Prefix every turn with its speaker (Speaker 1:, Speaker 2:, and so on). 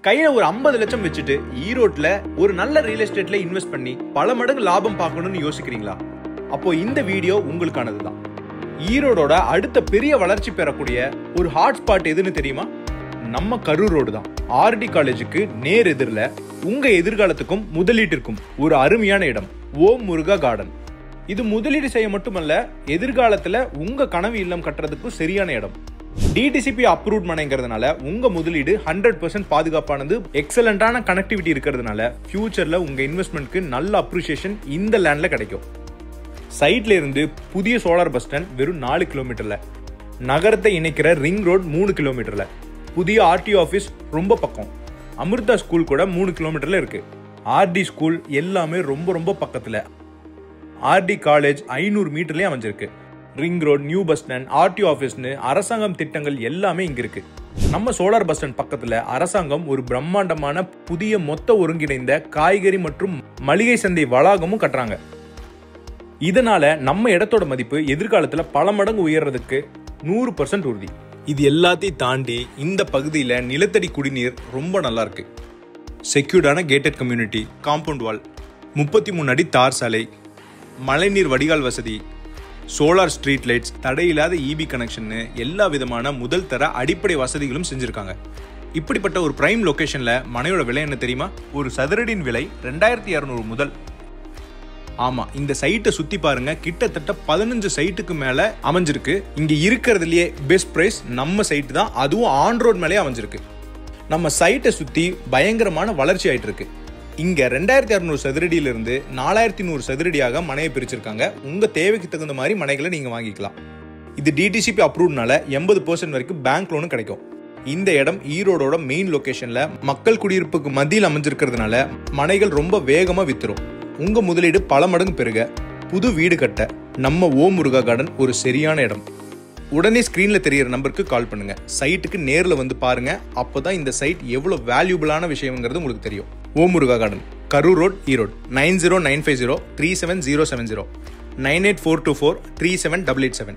Speaker 1: கையில ஒரு 50 லட்சம் வச்சுட்டு ஈரோட்ல ஒரு நல்ல ரியல் எஸ்டேட்ல இன்வெஸ்ட் பண்ணி பல மடங்கு லாபம் பார்க்கணும்னு யோசிக்கிறீங்களா? அப்போ இந்த வீடியோ உங்களுக்கானதுதான். ஈரோடோட அடுத்த பெரிய வளர்ச்சி பெறக்கூடிய ஒரு ஹாட்ஸ்பாட் எதுன்னு தெரியுமா? நம்ம கரூர் ரோடு தான். ஆர்டி காலேஜுக்கு நேர் எதிரில் உங்க எதிர்காலத்துக்கும் முதலீட்டிற்கும் ஒரு அருமையான இடம், ஓம் முருகா கார்டன். இது முதலீடு செய்ய மட்டுமல்ல, எதிர்காலத்துல உங்க கனவு இல்லம் கட்டுறதுக்கும் சரியான இடம். டிடிசிபி அப்ரூவ்ட் மனைங்கிறதுனால உங்க முதலீடு 100% பாதுகாப்பானது. எக்ஸலண்டான கனெக்டிவிட்டி இருக்கிறதுனால ஃபியூச்சர்ல உங்க இன்வெஸ்ட்மெண்ட்க்கு நல்ல அப்ரிசியேஷன் இந்த லேண்ட்ல கிடைக்கும். சைட்ல இருந்து புதிய சோலார் பஸ் ஸ்டாண்ட் வெறும் 4 கிலோமீட்டர்ல, நகரத்தை இணைக்கிற ரிங் ரோட் 3 கிலோமீட்டர்ல, புதிய ஆர்டிஓ ஆஃபீஸ் ரொம்ப பக்கம், அமிர்தா ஸ்கூல் கூட 3 கிலோமீட்டர்ல இருக்கு, ஆர்டி ஸ்கூல் எல்லாமே ரொம்ப ரொம்ப பக்கத்துல, ஆர்டி காலேஜ் 500 மீட்டர்லயே அமைஞ்சிருக்கு, ring road, new bus stand, RTO ஆஃபீஸ்னு அரசாங்கம் திட்டங்கள் எல்லாமே இங்க இருக்கு. நம்ம சோலார் பஸ் ஸ்டாண்ட் பக்கத்துல அரசாங்கம் ஒரு பிரம்மாண்டமான புதிய மொத்த ஒருங்கிணைந்த காய்கறி மற்றும் மளிகை சந்தை வளாகமும் கட்டுறாங்க. இதனால நம்ம இடத்தோட மதிப்பு எதிர்காலத்துல பல மடங்கு உயர்றதுக்கு 100% உறுதி. இது எல்லாத்தையும் தாண்டி இந்த பகுதியில நிலத்தடி குடிநீர் ரொம்ப நல்லா இருக்கு. செக்யூர்டான கேட்டட் கம்யூனிட்டி, காம்பவுண்ட் வால், 33 அடி தார் சாலை, மழைநீர் வடிகால் வசதி, சோலார் ஸ்ட்ரீட் லைட்ஸ், தடையில்லாத இபி கனெக்ஷன், எல்லா விதமான முதல் தர அடிப்படை வசதிகளும் செஞ்சிருக்காங்க. இப்படிப்பட்ட ஒரு பிரைம் லொகேஷன்ல மனையோட விலை என்ன தெரியுமா? ஒரு சதுரடியின் விலை 2200 முதல். ஆமா, இந்த சைட்டை சுத்தி பாருங்க, கிட்டத்தட்ட 15 சைட்டுக்கு மேல அமைஞ்சிருக்கு. இங்க இருக்கிறதுலயே பெஸ்ட் பிரைஸ் நம்ம சைட் தான், அதுவும் ஆன் ரோட் மேலே அமைஞ்சிருக்கு. நம்ம சைட்டை சுத்தி பயங்கரமான வளர்ச்சி ஆயிட்டு இருக்கு. இங்க 2600 சதுரடியிலிருந்து 4100 சதுரடியாக மனையை பிரிச்சிருக்காங்க. உங்க தேவைக்கு தகுந்த மாதிரி மனைகளை நீங்க வாங்கிக்கலாம். இது டிடிசிபி அப்ரூவ்ட்னால 80% வரைக்கும் பேங்க் லோனும் கிடைக்கும். இந்த இடம் ஈரோடோட மெயின் லொகேஷன்ல மக்கள் குடியிருப்புக்கு மத்தியில் அமைஞ்சிருக்கிறதுனால மனைகள் ரொம்ப வேகமா வித்துரும். உங்க முதலீடு பல மடங்கு பெருக, புது வீடு கட்ட நம்ம ஓம் முருகா கார்டன் ஒரு சரியான இடம். உடனே ஸ்கிரீன்ல தெரியிற நம்பருக்கு கால் பண்ணுங்க. சைட்டுக்கு நேர்ல வந்து பாருங்க. அப்பதான் இந்த சைட் எவ்வளவு வேல்யூபிளான விஷயம்ங்கிறது உங்களுக்கு தெரியும். ஓம் முருகா கார்டன், கரூர் ரோட், ஈரோடு. 9095037070, 98424378887.